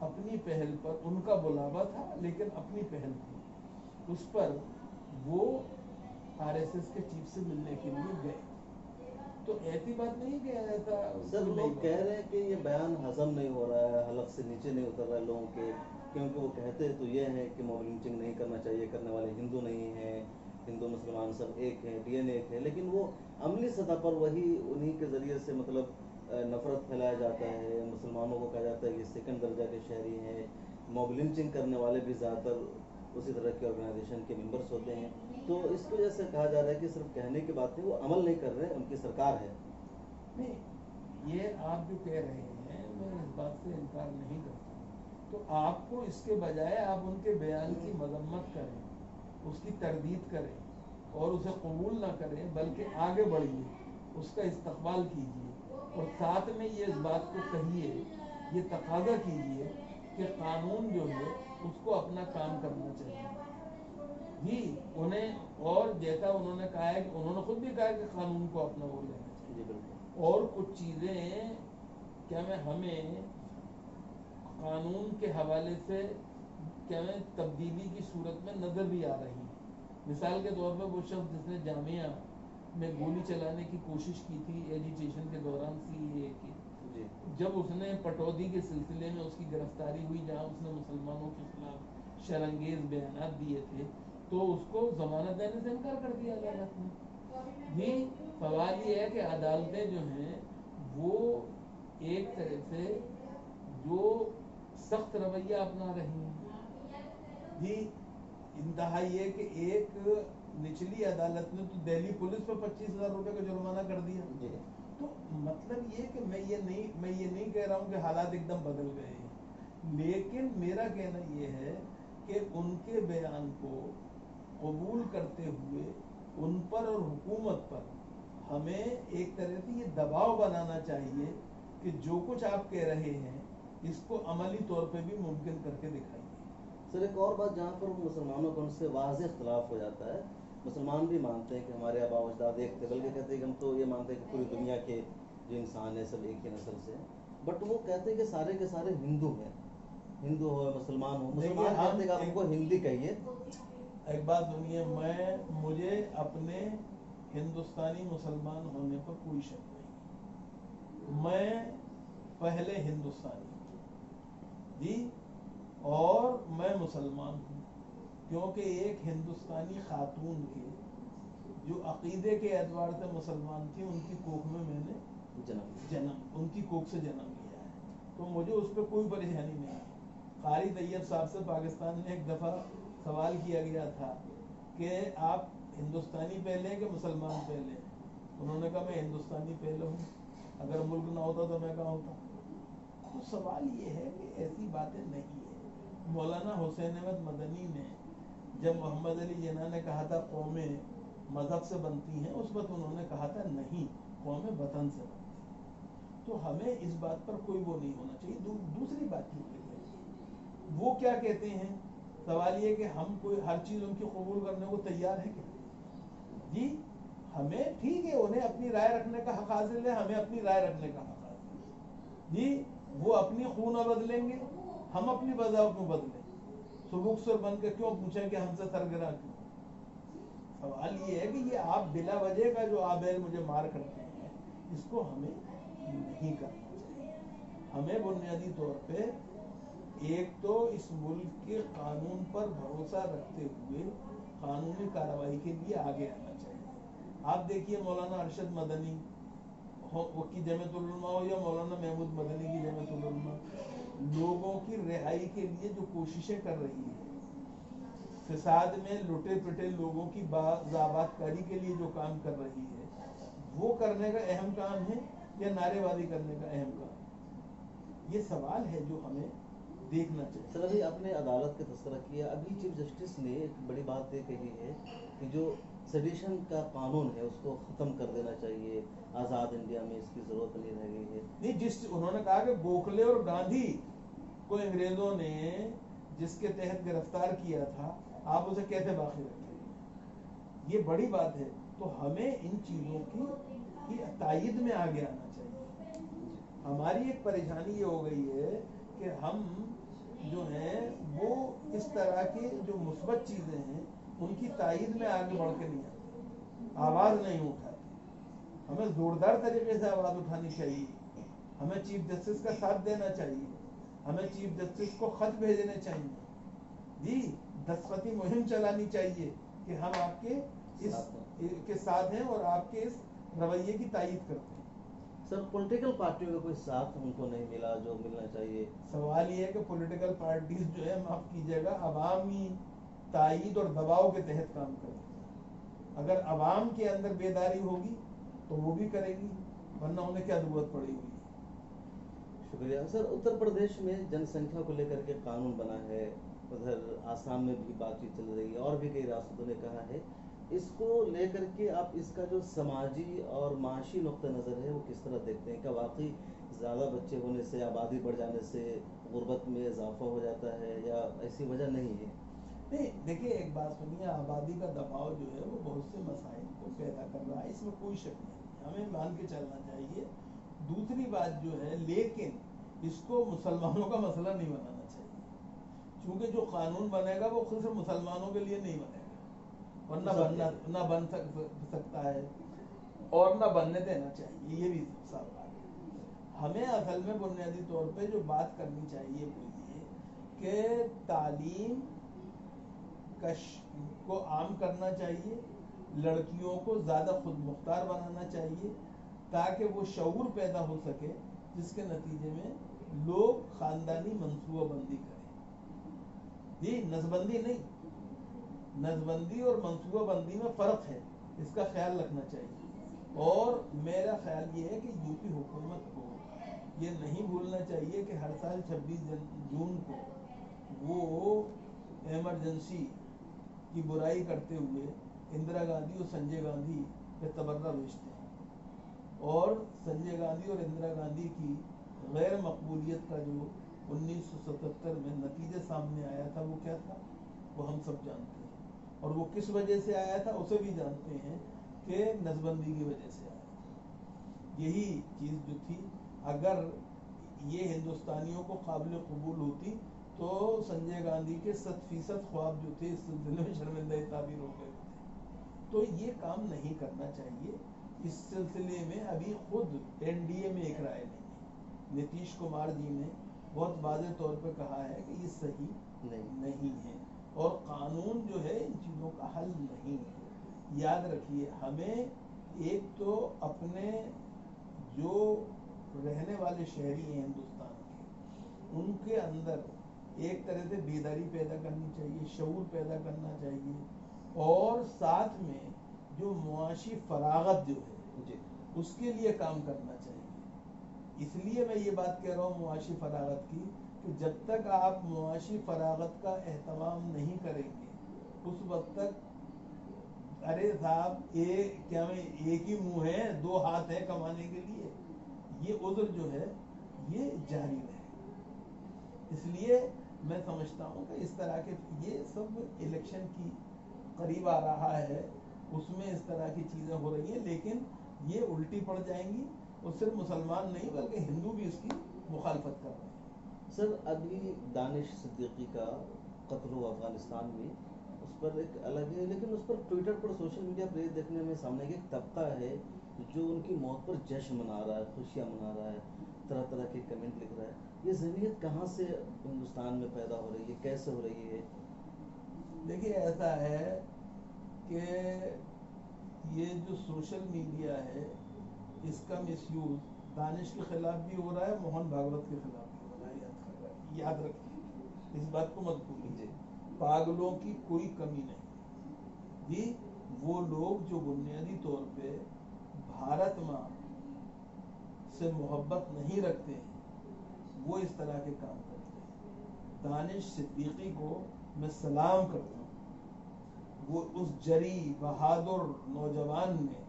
اپنی پہل پر، ان کا بلاوا تھا لیکن اپنی پہل تھی، اس پر وہ آر ایس ایس کے چیف سے ملنے کے لیے گئے. تو ایسی بات نہیں کہ ایسا سر لوگ کہہ رہے ہیں کہ یہ بیان ہضم نہیں ہو رہا ہے، حلق سے نیچے نہیں اتر رہا ہے لوگوں کے، کیونکہ وہ کہتے تو یہ ہے کہ موب لنچنگ نہیں کرنا چاہیے، کرنے والے ہندو نہیں ہیں، ہندو مسلمان سب ایک ہیں، ڈی این اے ایک ہے، لیکن وہ عملی سطح پر وہی انہی کے ذریعے سے مطلب نفرت پھیلایا جاتا ہے، مسلمانوں کو کہا جاتا ہے کہ سیکنڈ درجہ کے شہری ہیں، موب لنچنگ کرنے والے بھی زیادہ تر اسی طرح کے آرگنائزیشن کے ممبرس ہوتے ہیں. تو اس کی وجہ سے کہا جا رہا ہے کہ صرف کہنے کی بات نہیں، وہ عمل نہیں کر رہے، ان کی سرکار ہے. نہیں، یہ آپ جو کہہ رہے ہیں میں اس بات سے انکار نہیں کرتا، تو آپ کو اس کے بجائے آپ ان کے بیان کی مذمت کریں، اس کی تردید کریں اور اسے قبول نہ کریں، بلکہ آگے بڑھیے، اس کا استقبال کیجیے اور ساتھ میں یہ اس بات کو کہیے، یہ تقاضا کیجیے کہ قانون جو ہے اس کو اپنا کام کرنا چاہیے. جی انہیں، اور جیسا انہوں نے کہا ہے کہ انہوں نے خود بھی کہا کہ قانون کو اپنا وہ لینا چاہیے، جی بالکل. اور کچھ چیزیں کیا میں ہمیں قانون کے حوالے سے کیا میں تبدیلی کی صورت میں نظر بھی آ رہی ہیں. مثال کے طور پر وہ شخص جس نے جامعہ میں گولی چلانے کی کوشش کی تھی ایجیٹیشن کے دوران CAA کی، جی جب اس نے پٹودی کے سلسلے میں اس کی گرفتاری ہوئی جہاں اس نے مسلمانوں کے خلاف شرانگیز بیانات دیے تھے، تو اس کو ضمانت دینے سے انکار کر دیا عدالت نے. جی سوال یہ ہے کہ عدالتیں جو ہیں وہ ایک طرح سے جو سخت رویہ اپنا رہی ہیں. جی انتہا یہ کہ ایک نچلی عدالت نے تو دہلی پولیس پر 25,000 روپے کا جرمانہ کر دیا. جی تو مطلب یہ کہ میں یہ نہیں کہہ رہا ہوں کہ حالات ایک دم بدل گئے ہیں، لیکن میرا کہنا یہ ہے کہ ان کے بیان کو قبول کرتے ہوئے ان پر اور حکومت پر ہمیں ایک طرح سے یہ دباؤ بنانا چاہیے کہ جو کچھ آپ کہہ رہے ہیں اس کو عملی طور پہ بھی ممکن کر کے دکھائیے. سر ایک اور بات جہاں پر مسلمانوں کا ان سے واضح اختلاف ہو جاتا ہے، مسلمان بھی مانتے ہیں کہ ہمارے آبا و اجداد ایک تھے، بلکہ کہتے ہیں کہ ہم تو یہ مانتے ہیں کہ پوری دنیا کے جو انسان ہیں سب ایک ہی نسل سے ہیں، بٹ وہ کہتے ہیں کہ سارے کے سارے ہندو ہیں، ہندو ہو مسلمان ہو، مسلمان کہتے ہیں کہ آپ ان کو ہندی کہیے. ایک بات سنیے، مجھے اپنے ہندوستانی مسلمان ہونے پر کوئی شک نہیں، میں پہلے ہندوستانی ہوں جی، اور میں مسلمان ہوں، کیونکہ ایک ہندوستانی خاتون کے جو عقیدے کے اعتبار سے مسلمان تھی، ان کی کوکھ میں میں نے ان کی کوکھ سے جنم لیا ہے، تو مجھے اس پہ کوئی پریشانی نہیں ہے. قاری طیب صاحب سے پاکستان میں ایک دفعہ سوال کیا گیا تھا کہ آپ ہندوستانی پہلے کہ مسلمان پہلے؟ انہوں نے کہا میں ہندوستانی پہلے ہوں، اگر ملک نہ ہوتا تو میں کہاں ہوتا. تو سوال یہ ہے کہ ایسی باتیں نہیں ہیں. مولانا حسین احمد مدنی نے جب محمد علی جناح نے کہا تھا قومیں مذہب سے بنتی ہیں، اس وقت انہوں نے کہا تھا نہیں، قومیں وطن سے بنتی ہیں. تو ہمیں اس بات پر کوئی وہ نہیں ہونا چاہیے. دوسری بات یہ ہے وہ کیا کہتے ہیں، سوال یہ کہ ہم کوئی ہر چیز ان کی قبول کرنے کو تیار ہے کیا؟ جی ہمیں ٹھیک ہے، انہیں اپنی رائے رکھنے کا حق حاصل ہے، ہمیں اپنی رائے رکھنے کا حق حاصل ہے. جی وہ اپنی خون بدلیں گے، ہم اپنی بذاوت میں بدلیں. سبک سر بن کے کیوں پوچھیں کہ ہم سے سرگراں کیوں؟ سوال یہ ہے کہ یہ آپ بلا وجہ کا جو آبیل مجھے مار کرتے ہیں، اس کو ہمیں نہیں کرنا چاہیے. ہمیں بنیادی طور پہ ایک تو اس ملک کے قانون پر بھروسہ رکھتے ہوئے قانونی کارروائی کے لیے آگے آنا چاہیے. آپ دیکھیے مولانا ارشد مدنی کی جمعیت العلماء ہو یا مولانا محمود مدنی کی جمعیت العلماء، لوگوں کی رہائی کے لیے جو کوششیں کر رہی ہے، فساد میں لٹے پٹے لوگوں کی بازآباد کاری کے لیے جو کام کر رہی ہے، وہ کرنے کا اہم کام ہے یا نعرے بازی کرنے کا اہم کام ہے؟ یہ سوال ہے جو ہمیں دیکھنا چاہیے. سر ابھی آپ نے عدالت کا تذکرہ کیا، ابھی چیف جسٹس نے ایک بڑی بات یہ کہی ہے کہ جو سیڈیشن کا قانون ہے اس کو ختم کر دینا چاہیے، آزاد انڈیا میں اس کی ضرورت نہیں رہ گئی ہے. نہیں، انہوں نے کہا کہ گوکھلے اور گاندھی کو انگریزوں نے جس کے تحت گرفتار کیا تھا، آپ اسے کیسے باقی رکھیں گے؟ یہ بڑی بات ہے. تو ہمیں ان چیزوں کی تائید میں آگے آنا چاہیے. ہماری ایک پریشانی یہ ہو گئی ہے کہ ہم جو ہیں وہ اس طرح کی جو مثبت چیزیں ہیں ان کی تائید میں آگے بڑھ کے نہیں آتے، آواز نہیں اٹھاتے. ہمیں زوردار طریقے سے آواز اٹھانی چاہیے، ہمیں چیف جسٹس کا ساتھ دینا چاہیے، ہمیں چیف جسٹس کو خط بھیجنے چاہیے، جی دستخطی مہم چلانی چاہیے کہ ہم آپ کے اس کے ساتھ ہیں اور آپ کے اس رویے کی تائید کرتے ہیں. سر پولیٹیکل پارٹیوں کا کوئی ساتھ ان کو نہیں ملا جو ملنا چاہیے؟ سوال یہ ہے کہ پولیٹیکل پارٹیز جو ہے معاف کیجیے گا عوامی تائید اور دباؤ کے تحت کام کرتی ہیں. اگر عوام کے اندر بیداری ہوگی تو وہ بھی کرے گی، ورنہ انہیں کیا ضرورت پڑی ہوئی ہے. شکریہ. سر اتر پردیش میں جن سنکھیا کو لے کر کے قانون بنا ہے، ادھر آسام میں بھی بات چیت چل رہی ہے اور بھی کئی ریاستوں نے کہا ہے، اس کو لے کر کے آپ اس کا جو سماجی اور معاشی نقطہ نظر ہے وہ کس طرح دیکھتے ہیں؟ کیا واقعی زیادہ بچے ہونے سے، آبادی بڑھ جانے سے غربت میں اضافہ ہو جاتا ہے یا ایسی وجہ نہیں ہے؟ نہیں دیکھیے ایک بات سنیے، آبادی کا دباؤ جو ہے وہ بہت سے مسائل کو پیدا کر رہا ہے، اس میں کوئی شک نہیں، ہمیں مان کے چلنا چاہیے. دوسری بات جو ہے لیکن اس کو مسلمانوں کا مسئلہ نہیں بنانا چاہیے، کیونکہ جو قانون بنے گا وہ خود سے مسلمانوں کے لیے نہیں بنے گا اور نہ بن سکتا ہے اور نہ بننے دینا چاہیے. یہ بھی صاف بات ہے. ہمیں اصل میں بنیادی طور پہ جو بات کرنی چاہیے وہ یہ کہ تعلیم کو عام کرنا چاہیے، لڑکیوں کو زیادہ خود مختار بنانا چاہیے تاکہ وہ شعور پیدا ہو سکے جس کے نتیجے میں لوگ خاندانی منصوبہ بندی کریں. جی نسبندی نہیں، نسبندی اور منصوبہ بندی میں فرق ہے، اس کا خیال رکھنا چاہیے. اور میرا خیال یہ ہے کہ یو پی حکومت کو یہ نہیں بھولنا چاہیے کہ ہر سال 26 جون کو وہ ایمرجنسی کی برائی کرتے ہوئے اندرا گاندھی اور سنجے گاندھی پہ تبرہ بھیجتے ہیں، اور سنجے گاندھی اور اندرا گاندھی کی غیر مقبولیت کا جو 1977 میں نتیجے سامنے آیا تھا وہ کیا تھا وہ ہم سب جانتے ہیں، اور وہ کس وجہ سے آیا تھا اسے بھی جانتے ہیں کہ نسبندی کی وجہ سے آیا تھا. یہی چیز جو تھی اگر یہ ہندوستانیوں کو قابل قبول ہوتی تو سنجے گاندھی کے 100% خواب جو تھے اس سلسلے میں شرمندہ تعبیر ہو گئے تھے. تو یہ کام نہیں کرنا چاہیے. اس سلسلے میں ابھی خود این ڈی اے میں ایک رائے نہیں ہے. نتیش کمار جی نے بہت واضح طور پہ کہا ہے کہ یہ صحیح نہیں ہے اور قانون جو ہے ان چیزوں کا حل نہیں ہے. یاد رکھیے ہمیں ایک تو اپنے جو رہنے والے شہری ہیں ہندوستان کے ان کے اندر ایک طرح سے بیداری پیدا کرنی چاہیے، شعور پیدا کرنا چاہیے، اور ساتھ میں جو معاشی فراغت جو ہے اس کے لیے کام کرنا چاہیے. اس لیے میں یہ بات کہہ رہا ہوں معاشی فراغت کی کہ جب تک آپ معاشی فراغت کا اہتمام نہیں کریں گے اس وقت تک ارے صاحب ایک ہی منہ ہے، 2 ہاتھ ہیں کمانے کے لیے، یہ عذر جو ہے یہ جاری رہے. اس لیے میں سمجھتا ہوں کہ اس طرح کے یہ سب الیکشن کی قریب آ رہا ہے اس میں اس طرح کی چیزیں ہو رہی ہیں لیکن یہ الٹی پڑ جائیں گی اور صرف مسلمان نہیں بلکہ ہندو بھی اس کی مخالفت کر رہے ہیں. سر ابھی دانش صدیقی کا قتل ہوا افغانستان میں، اس پر ایک الگ ہے لیکن اس پر ٹویٹر پر سوشل میڈیا پر یہ دیکھنے میں سامنے کہ ایک طبقہ ہے جو ان کی موت پر جشن منا رہا ہے، خوشیاں منا رہا ہے، طرح طرح کے کمنٹ لکھ رہا ہے. یہ ذہنیت کہاں سے ہندوستان میں پیدا ہو رہی ہے، کیسے ہو رہی ہے؟ دیکھیے ایسا ہے کہ یہ جو سوشل میڈیا ہے اس کا مس یوز دانش کے خلاف بھی ہو رہا ہے، موہن بھاگوت کے خلاف بھی ہو رہا ہے. یاد رکھیے اس بات کو مت بھولیے. پاگلوں کی کوئی کمی نہیں جی. وہ لوگ جو بنیادی طور پہ بھارت ماں سے محبت نہیں رکھتے ہیں وہ اس طرح کے کام کرتے ہیں. دانش صدیقی کو میں سلام کرتا ہوں. وہ اس جری بہادر نوجوان نے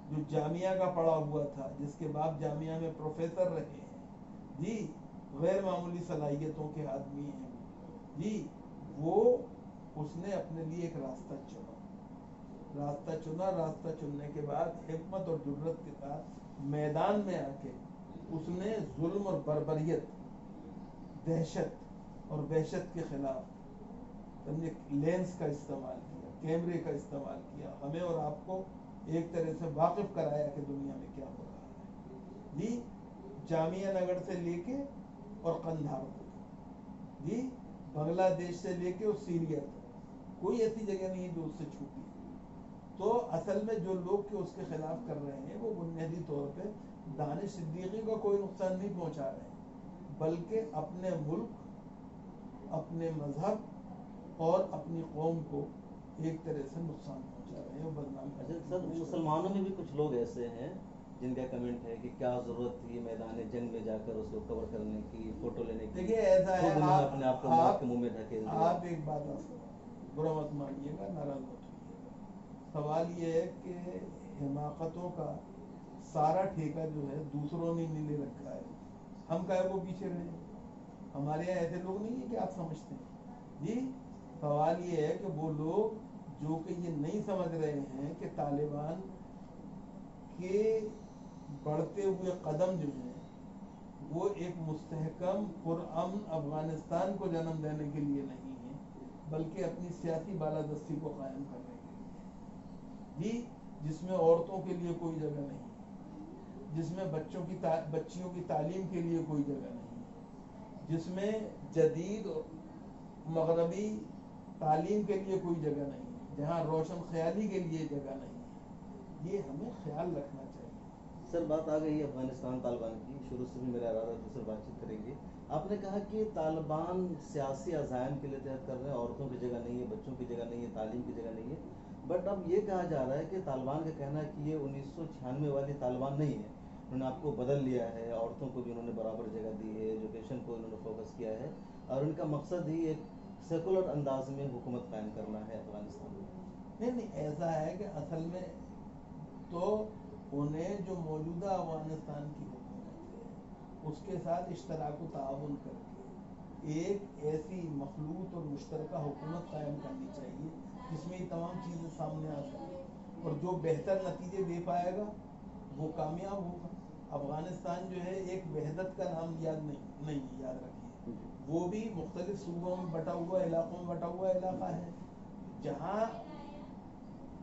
جو جامعہ کا پڑھا ہوا تھا، جس کے باپ جامعہ میں پروفیسر رہے ہیں جی، غیر معمولی صلاحیتوں کے آدمی ہیں جی، وہ اس نے اپنے لیے ایک راستہ چنا. راستہ چننے کے بعد حکمت اور جرت کے ساتھ میدان میں آ کے اس نے ظلم اور بربریت، دہشت اور وحشت کے خلاف سمجھے لینس کا استعمال کیا، کیمرے کا استعمال کیا، ہمیں اور آپ کو ایک طرح سے واقف کرایا کہ دنیا میں کیا ہو رہا ہے جی. جامعہ نگر سے لے کے اور قندھار تک جی، بنگلہ دیش سے لے کے اور سیریا تک کوئی ایسی جگہ نہیں جو اس سے چھوٹی. تو اصل میں جو لوگ کے اس کے خلاف کر رہے ہیں وہ بنیادی طور پہ دانش صدیقی کو کوئی نقصان نہیں پہنچا رہے ہیں، بلکہ اپنے ملک، اپنے مذہب اور اپنی قوم کو ایک طرح سے نقصان پہنچا رہے ہیں، بدنام کرنے کی سر کوشش کر مسلمانوں میں بھی کچھ لوگ ایسے ہیں جن کا کمنٹ ہے کہ کیا ضرورت تھی میدان جنگ میں جا کر اس کو کور کرنے کی، فوٹو لینے کی. دیکھیے ایسا ہے، خود انہوں نے اپنے آپ کو موت کے منہ میں دھکیل دیا. آپ ایک بات برا مت مانیے گا، ناراض مت ہوئیے گا. سوال یہ ہے کہ حماقتوں کا سارا ٹھیکہ جو ہے دوسروں نے نہیں لے رکھا ہے، ہم کا ہے وہ پیچھے رہے. ہمارے یہاں ایسے لوگ نہیں ہیں کہ آپ سمجھتے ہیں جی. سوال یہ ہے کہ وہ لوگ جو کہ یہ نہیں سمجھ رہے ہیں کہ طالبان کے بڑھتے ہوئے قدم جو ہیں وہ ایک مستحکم پرامن افغانستان کو جنم دینے کے لیے نہیں ہے، بلکہ اپنی سیاسی بالادستی کو قائم کرنے کے لیے جی، جس میں عورتوں کے لیے کوئی جگہ نہیں، جس میں بچیوں کی تعلیم کے لیے کوئی جگہ نہیں، جس میں جدید مغربی تعلیم کے لیے کوئی جگہ نہیں، جہاں روشن خیالی کے لیے جگہ نہیں. یہ ہمیں خیال رکھنا چاہیے. سر بات آ گئی افغانستان طالبان کی، شروع سے بھی میرا ارادہ تھا سر بات چیت کریں گے. آپ نے کہا کہ طالبان سیاسی عزائم کے لیے تحت کر رہے ہیں، عورتوں کی جگہ نہیں ہے، بچوں کی جگہ نہیں ہے، تعلیم کی جگہ نہیں ہے. بٹ اب یہ کہا جا رہا ہے کہ طالبان کا کہنا ہے کہ یہ 1996 والی طالبان نہیں ہے، انہوں نے آپ کو بدل لیا ہے، عورتوں کو بھی انہوں نے برابر جگہ دی ہے، ایجوکیشن کو انہوں نے فوکس کیا ہے، اور ان کا مقصد ہی ایک سیکولر انداز میں حکومت قائم کرنا ہے افغانستان میں. نہیں ایسا ہے کہ اصل میں تو انہیں جو موجودہ افغانستان کی حکومت ہے اس کے ساتھ اشتراک و تعاون کر کے ایک ایسی مخلوط اور مشترکہ حکومت قائم کرنی چاہیے جس میں یہ تمام چیزیں سامنے آ سکیں، اور جو بہتر نتیجے دے پائے گا وہ کامیاب ہوگا. افغانستان جو ہے ایک وحدت کا نام یاد نہیں یاد رکھیے، وہ بھی مختلف صوبوں میں بٹا ہوا، علاقوں میں بٹا ہوا علاقہ ہے. جہاں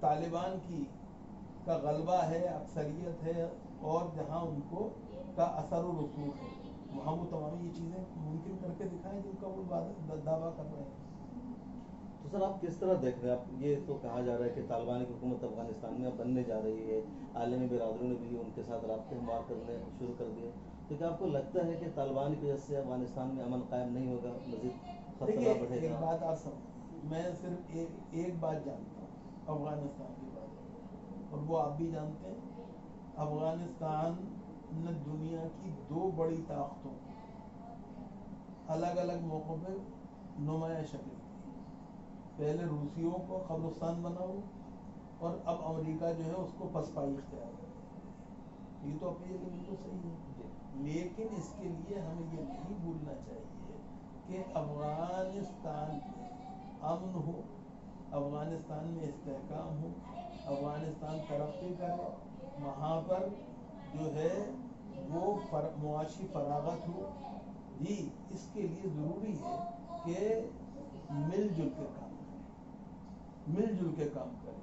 طالبان کا غلبہ ہے، اکثریت ہے، اور جہاں ان کو کا اثر و رسوخ ہے، وہاں وہ تمام یہ چیزیں ممکن کر کے دکھائیں جن کا وہ دعویٰ کر رہے ہیں. تو سر آپ کس طرح دیکھ رہے ہیں؟ آپ یہ تو کہا جا رہا ہے کہ طالبان کی حکومت افغانستان میں اب بننے جا رہی ہے، عالمی برادریوں نے بھی ان کے ساتھ رابطے ہموار کرنے شروع کر دیے، تو کیا آپ کو لگتا ہے کہ طالبان کی وجہ سے افغانستان میں امن قائم نہیں ہوگا، مزید خطرہ بڑھے ایک گا؟ بات آپ سمجھ، میں صرف ایک بات جانتا ہوں افغانستان کے بارے میں، اور وہ آپ بھی جانتے ہیں. افغانستان نے دنیا کی دو بڑی طاقتوں الگ الگ موقعوں پہ نمایاں شکل دی. پہلے روسیوں کو قبرستان بناؤ، اور اب امریکہ جو ہے اس کو پسپائی اختیار کر. یہ تو اپنی جگہ بالکل صحیح ہے، لیکن اس کے لیے ہمیں یہ نہیں بھولنا چاہیے کہ افغانستان میں امن ہو، افغانستان میں استحکام ہو، افغانستان ترقی کرے، وہاں پر جو ہے وہ معاشی فراغت ہو جی. اس کے لیے ضروری ہے کہ مل جل کے کام کریں، مل جل کے کام کریں.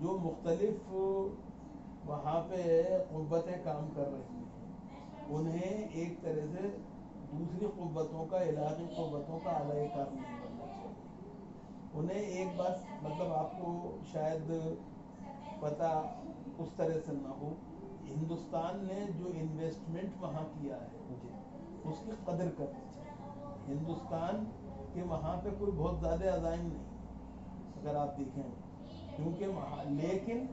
جو مختلف وہاں پہ قوتیں کام کر رہی ہیں انہیں ایک طرح سے دوسری قوتوں کا، علاقی قوتوں کا علیہ کار نہیں بننا چاہیے. انہیں ایک بات مطلب آپ کو شاید پتہ اس طرح سے نہ ہو، ہندوستان نے جو انویسٹمنٹ وہاں کیا ہے اس کی قدر کرنی چاہیے. ہندوستان کے وہاں پہ کوئی بہت زیادہ عزائم نہیں اگر آپ دیکھیں، کیونکہ لیکن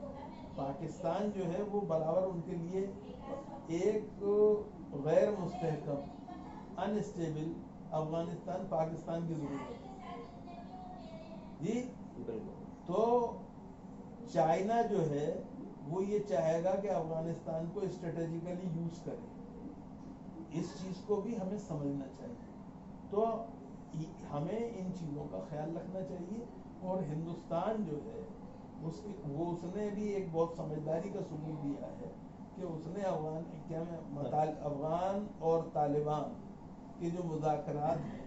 پاکستان جو ہے وہ برابر ان کے لیے ایک غیر مستحکم انسٹیبل افغانستان پاکستان کی ضرورت ہے جی. تو چائنا جو ہے وہ یہ چاہے گا کہ افغانستان کو اسٹریٹجیکلی یوز کرے. اس چیز کو بھی ہمیں سمجھنا چاہیے. تو ہمیں ان چیزوں کا خیال رکھنا چاہیے، اور ہندوستان جو ہے اس نے بھی ایک بہت سمجھداری کا ثبوت دیا ہے کہ اس نے افغان اور طالبان کے جو مذاکرات ہیں